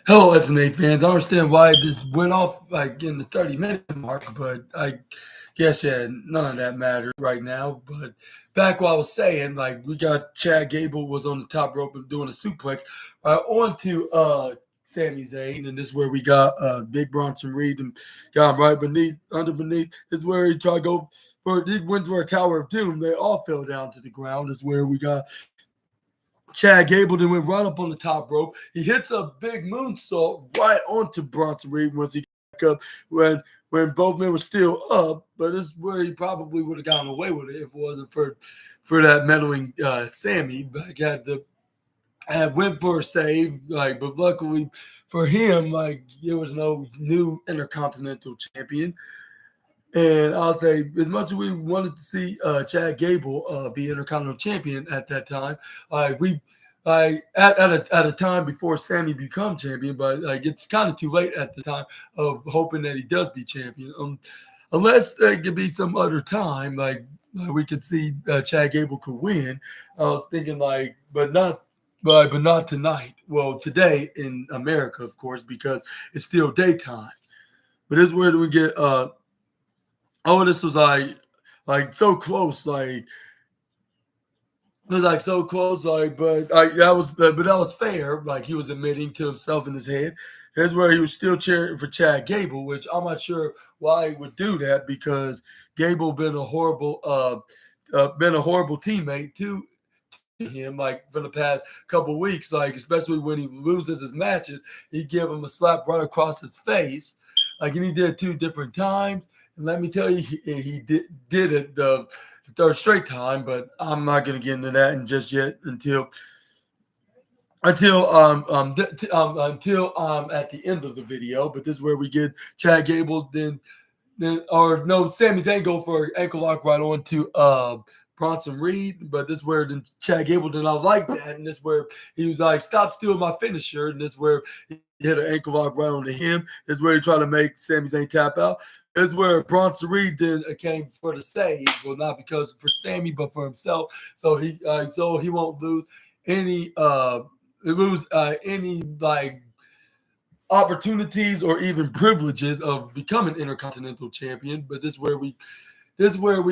Hello, SNA fans. I understand why this went off like in the 30-minute mark, but I guess yeah, none of that matters right now. But back what I was saying, like we got Chad Gable was on the top rope and doing a suplex right onto Sami Zayn, and this is where we got Big Bronson Reed and got him right beneath. This is where he tried to go he went for a Tower of Doom. They all fell down to the ground. This is where we got Chad Gable then went right up on the top rope. He hits a big moonsault right onto Bronson Reed once he got up when both men were still up. But this is where he probably would have gotten away with it if it wasn't for that meddling Sammy. But had went for a save, but luckily for him, there was no new Intercontinental Champion. And I'll say, as much as we wanted to see Chad Gable be Intercontinental Champion at that time, we at a time before Sammy become champion, but it's kind of too late at the time of hoping that he does be champion. Unless there could be some other time, we could see Chad Gable could win. I was thinking but not tonight. Well, today in America, of course, because it's still daytime. But this is where we get. This was so close, it was so close, but that was fair. Like he was admitting to himself in his head. That's where he was still cheering for Chad Gable, which I'm not sure why he would do that because Gable been a horrible teammate to him, for the past couple of weeks, especially when he loses his matches, he give him a slap right across his face, and he did it 2 different times. And let me tell you, he did it the third straight time, but I'm not going to get into that and just yet until at the end of the video. But this is where we get Chad Gable, Sami Zayn go for an ankle lock right on to Bronson Reed, but this is where then Chad Gable did not like that, and this is where he was like, "Stop stealing my finisher," and this is where he hit an ankle lock right onto him. This is where he tried to make Sami Zayn tap out. This is where Bronson Reed then came for the save, well, not because for Sammy, but for himself, so he won't lose any opportunities or even privileges of becoming Intercontinental Champion. But this is where we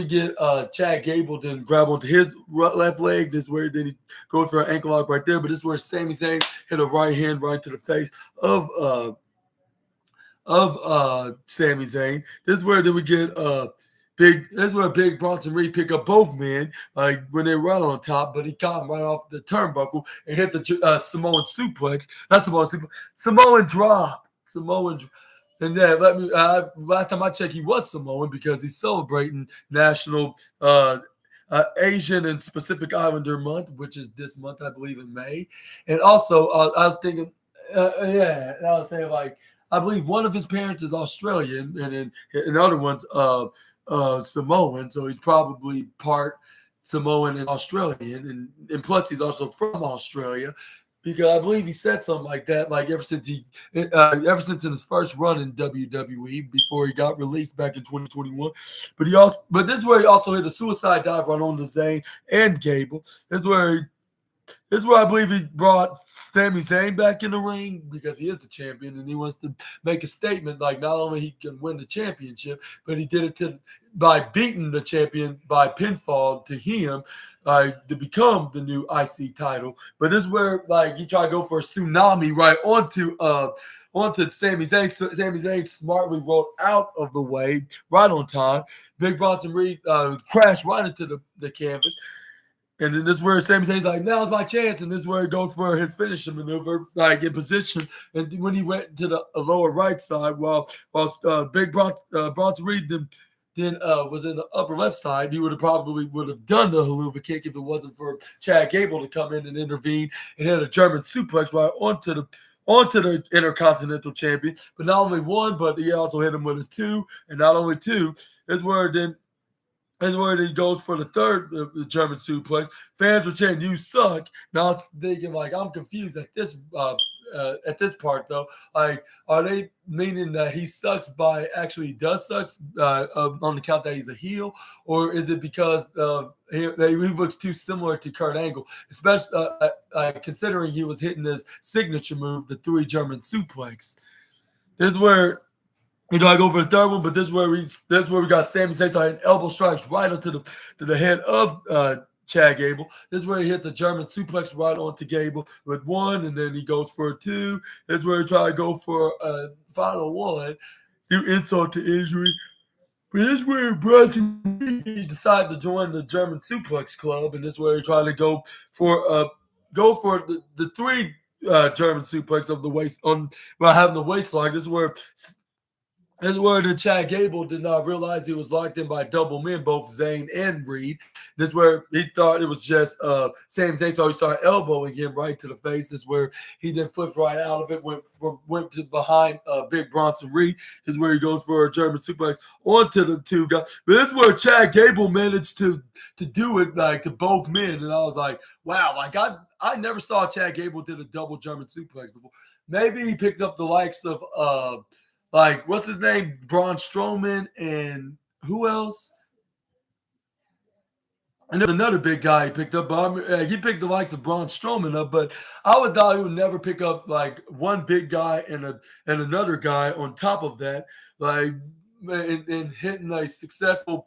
get Chad Gable then grab onto his left leg. This is where then he goes for an ankle lock right there. But this is where Sami Zayn hit a right hand right to the face of Sami Zayn. This is where then we get Big Bronson Reed pick up both men when they were right on top, but he caught him right off the turnbuckle and hit the Samoan suplex. Not Samoan suplex, Samoan drop. And yeah, last time I checked, he was Samoan because he's celebrating National Asian and Pacific Islander Month, which is this month, I believe, in May. And also, I was thinking, I believe one of his parents is Australian, and then another one's Samoan, so he's probably part Samoan and Australian, and plus he's also from Australia. Because I believe he said something like that, ever since in his first run in WWE before he got released back in 2021. But this is where he also hit a suicide dive right on the Zayn and Gable. This is where I believe he brought Sami Zayn back in the ring because he is the champion and he wants to make a statement not only he can win the championship, but he did it by beating the champion by pinfall to him to become the new IC title. But this is where he tried to go for a tsunami right onto Sami Zayn. Sami Zayn smartly rolled out of the way right on time. Big Bronson Reed crashed right into the canvas. And then this is where Sami Zayn's now's my chance. And this is where he goes for his finishing maneuver, in position. And when he went to the lower right side, while Big Bronson Reed then was in the upper left side, he would have done the haluva kick if it wasn't for Chad Gable to come in and intervene and hit a German suplex right onto the Intercontinental Champion. But not only one, but he also hit him with a 2. And not only 2, is where he goes for the third the German suplex. Fans were chanting, "You suck." Now I was thinking, I'm confused at this at this part though. Like, are they meaning that he sucks by actually does sucks on the count that he's a heel, or is it because he looks too similar to Kurt Angle, especially considering he was hitting his signature move, the three German suplex. This is where I go for the third one, but this is where we got Sami Zayn starting elbow strikes right onto the head of Chad Gable. This is where he hit the German suplex right onto Gable with one, and then he goes for a two. This is where he tried to go for a final one. Do insult to injury. But this is where he decided to join the German Suplex Club, and this is where he tried to go for the three German suplex of the waist on while having the waistline. This is where the Chad Gable did not realize he was locked in by double men, both Zayn and Reed. This is where he thought it was just Sami Zayn, so he started elbowing him right to the face. This is where he then flipped right out of it, went to behind Big Bronson Reed. This is where he goes for a German suplex onto the two guys. But this is where Chad Gable managed to do it like to both men, and I was like, wow, like I never saw Chad Gable did a double German suplex before. Maybe he picked up the likes of like, what's his name? Braun Strowman and who else? And there's another big guy he picked up, but he picked the likes of Braun Strowman up. But I would thought he would never pick up like one big guy and another guy on top of that, like and hitting a successful,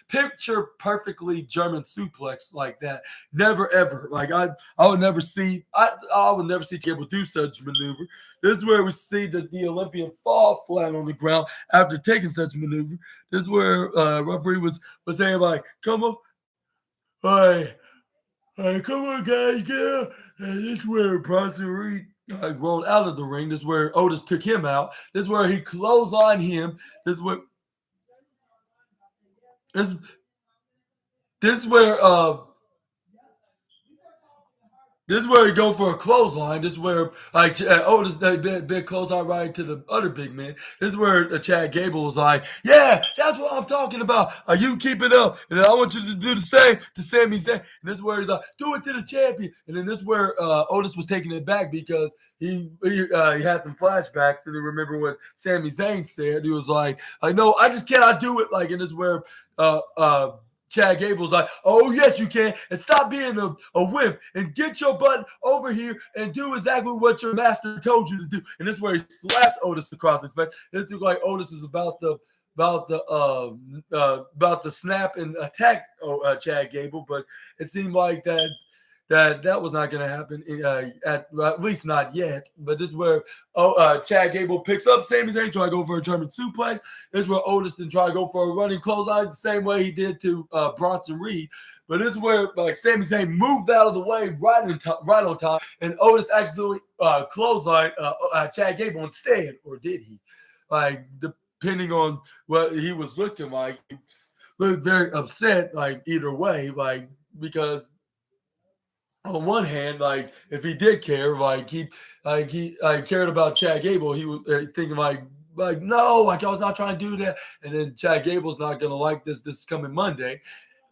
picture perfectly German suplex like that. Never ever. Like I would never see. I would never see able to do such maneuver. This is where we see the Olympian fall flat on the ground after taking such a maneuver. This is where referee was saying like, "Come on, hey, come on, guys, get out." And this is where Bronson Reed rolled out of the ring. This is where Otis took him out. This is where he closed on him. This is where this this is where this is where he go for a clothesline. This is where like Otis big clothesline right to the other big man. This is where Chad Gable was like, "Yeah, that's what I'm talking about. You keep it up, and then I want you to do the same to Sami Zayn." And this is where he's like, "Do it to the champion." And then this is where Otis was taking it back because he had some flashbacks and he remember what Sami Zayn said. He was like, "I know, I just cannot do it." Like, and this is where Chad Gable's like, "Oh, yes, you can. And stop being a wimp and get your butt over here and do exactly what your master told you to do." And this is where he slaps Otis across his face. It looked like Otis is about the snap and attack Chad Gable, but it seemed like that was not going to happen at least not yet. But this is where Chad Gable picks up Sami Zayn, try to go for a German suplex. This is where Otis then try to go for a running clothesline the same way he did to Bronson Reed. But this is where like Sami Zayn moved out of the way right on time, and Otis actually clothesline Chad Gable instead, or did he? Like depending on what he was looking like, he looked very upset. Like either way, like because on one hand, like if he did care, like he cared about Chad Gable, he was thinking like no, like I was not trying to do that, and then Chad Gable's not gonna like this coming Monday,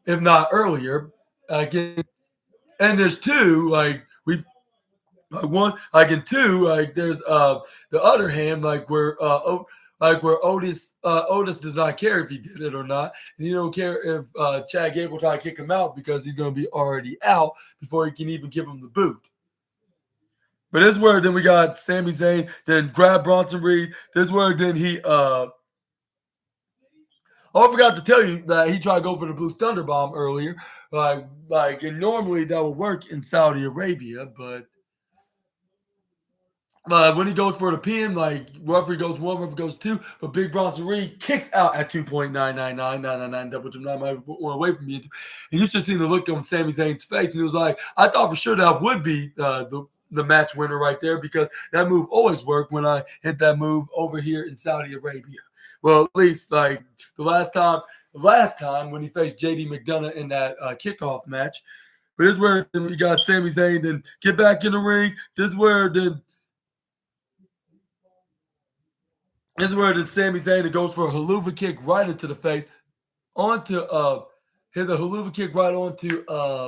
if not earlier. Again, and there's two one like in two like there's the other hand like where Otis does not care if he did it or not, and he don't care if Chad Gable try to kick him out because he's going to be already out before he can even give him the boot. But this is where then we got Sami Zayn then grab Bronson Reed. This is where then he oh, I forgot to tell you that he tried to go for the Blue Thunder Bomb earlier. And normally that would work in Saudi Arabia, but when he goes for the pin, like referee goes one, referee goes two, but Big Bronson Reed kicks out at 2.9999999 double to 9 might away from you. And you should see the look on Sami Zayn's face, and he was like, "I thought for sure that would be the match winner right there because that move always worked when I hit that move over here in Saudi Arabia." Well, at least like the last time when he faced JD McDonough in that kickoff match. But this is where we got Sami Zayn then get back in the ring. This is where then Sami Zayn goes for a haluva kick right into the face onto hit a haluva kick right onto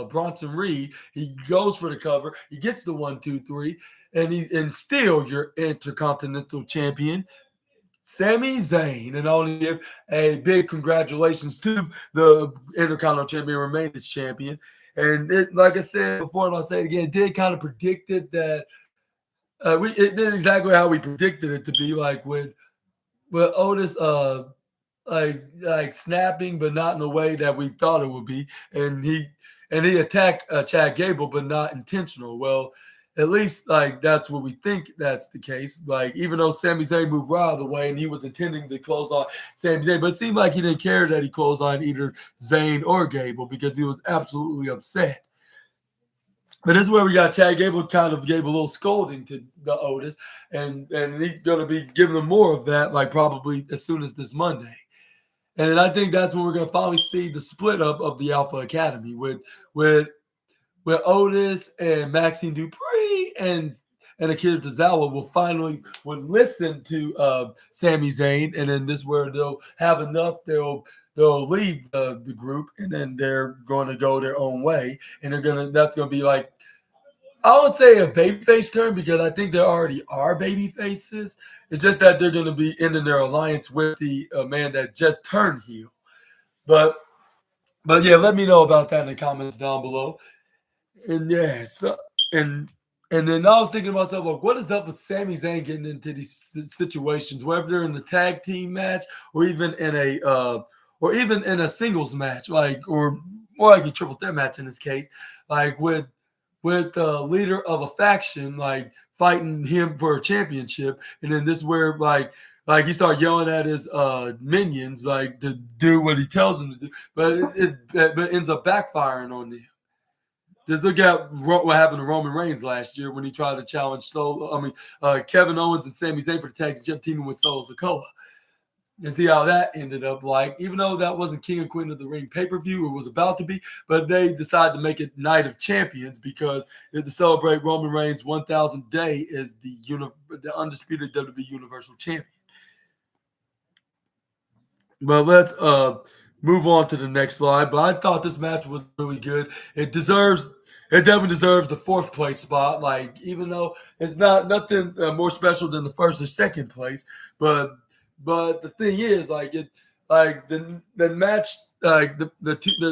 Bronson Reed. He goes for the cover. He gets the 1-2-3, and still your Intercontinental Champion, Sami Zayn. And I want to give a big congratulations to the Intercontinental Champion, remained as champion. And like I said before, and I'll say it again, it did kind of predicted that it did exactly how we predicted it to be, like with Otis like snapping, but not in the way that we thought it would be. And he attacked Chad Gable, but not intentional. Well, at least like that's what we think that's the case. Like even though Sami Zayn moved right out of the way and he was intending to close on Sami Zayn, but it seemed like he didn't care that he closed on either Zayn or Gable because he was absolutely upset. But this is where we got Chad Gable kind of gave a little scolding to the Otis, and he's going to be giving him more of that, like probably as soon as this Monday. And then I think that's when we're going to finally see the split up of the Alpha Academy with Otis and Maxine Dupree and Akira Tozawa would listen to Sami Zayn, and then this is where they'll have enough. They'll leave the group, and then they're going to go their own way, and that's going to be like, I would say a babyface turn because I think there already are baby faces. It's just that they're going to be ending their alliance with the man that just turned heel. But yeah, let me know about that in the comments down below. And yeah, and then I was thinking to myself, well, what is up with Sami Zayn getting into these situations, whether they're in the tag team match or even in a singles match, like or more like a triple threat match in this case, like with the leader of a faction, like fighting him for a championship, and then this is where like he started yelling at his minions like to do what he tells them to do, but it ends up backfiring on them. Just look at what happened to Roman Reigns last year when he tried to challenge Kevin Owens and Sami Zayn for the tag team teaming with Solo Sikoa. And see how that ended up like, even though that wasn't King and Queen of the Ring pay-per-view, it was about to be, but they decided to make it Night of Champions because to celebrate Roman Reigns' 1,000th day as the undisputed WWE Universal Champion. But let's move on to the next slide. But I thought this match was really good. It definitely deserves the 4th place spot. Like, even though it's nothing more special than the 1st or 2nd place, but the thing is, the match, like the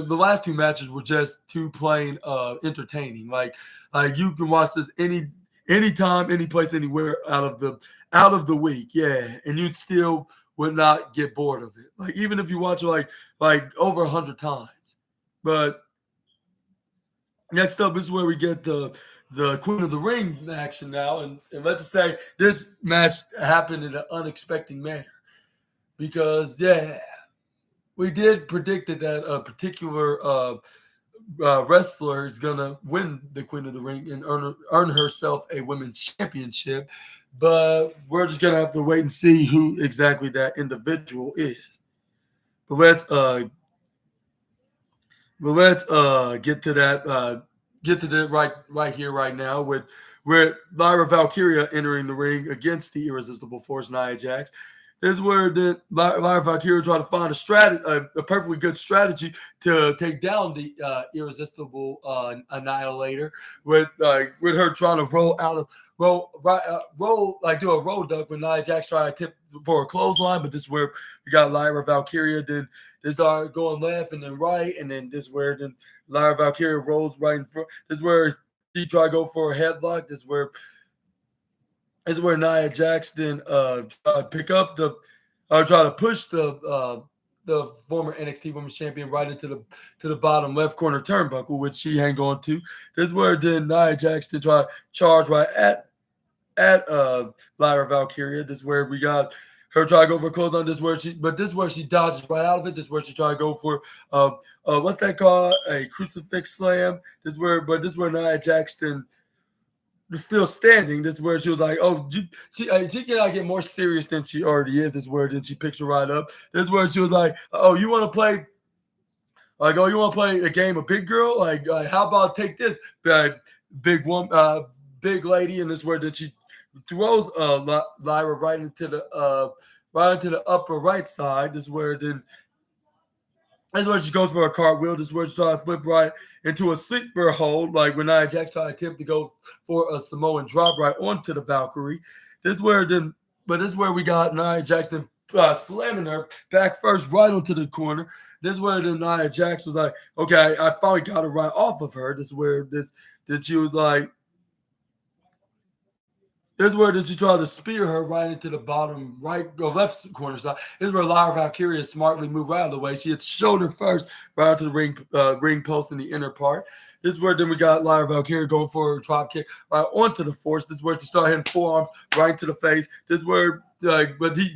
last 2 matches were just too plain entertaining. Like you can watch this anytime, any place, anywhere out of the week, yeah, and you'd still would not get bored of it. Like even if you watch it like over 100 times. But next up is where we get the Queen of the Ring action now, and let's just say this match happened in an unexpected manner. Because, yeah, we did predict that a particular wrestler is going to win the Queen of the Ring and earn herself a women's championship. But we're just going to have to wait and see who exactly that individual is. But let's get to that right here, right now, with Lyra Valkyria entering the ring against the Irresistible Force, Nia Jax. This is where the Lyra Valkyria tried to find a perfectly good strategy to take down the Irresistible Annihilator, with her trying to do a roll duck when Nia Jax tried to tip for a clothesline. But this is where we got Lyra Valkyria. Then they started going left and then right, and then this is where then Lyra Valkyria rolls right in front. This is where she tried to go for a headlock. This is where Nia Jax then try to push the former NXT Women's Champion right into the bottom left corner turnbuckle, which she hang on to. This is where then Nia Jax to try to charge right at Lyra Valkyria. This is where we got her try to go for a clothesline. This is where she dodges right out of it. This is where she try to go for what's that called? A crucifix slam. This is where Nia Jax then still standing. This is where she was like, "Oh, she cannot get more serious than she already is." This is where then she picks her right up. This is where she was like, "Oh, you want to play? Like, oh, you want to play a game of big girl? Like how about take this big woman, big lady?" And this is where then she throws Lyra right into the upper right side. This is where then This is where she goes for a cartwheel. This is where she tries to flip right into a sleeper hold, like when Nia Jax tried to attempt to go for a Samoan drop right onto the Valkyrie. This is where then, but this is where we got Nia Jax slamming her back first right onto the corner. This is where then Nia Jax was like, okay, I finally got it right off of her. This is where she was like, this is where did you try to spear her right into the bottom right or left corner side. This is where Lyra Valkyria smartly moved out of the way. She had shoulder first right onto the ring post in the inner part. This is where then we got Lyra Valkyria going for a drop kick right onto the force. This is where she started hitting forearms right to the face. This is where but he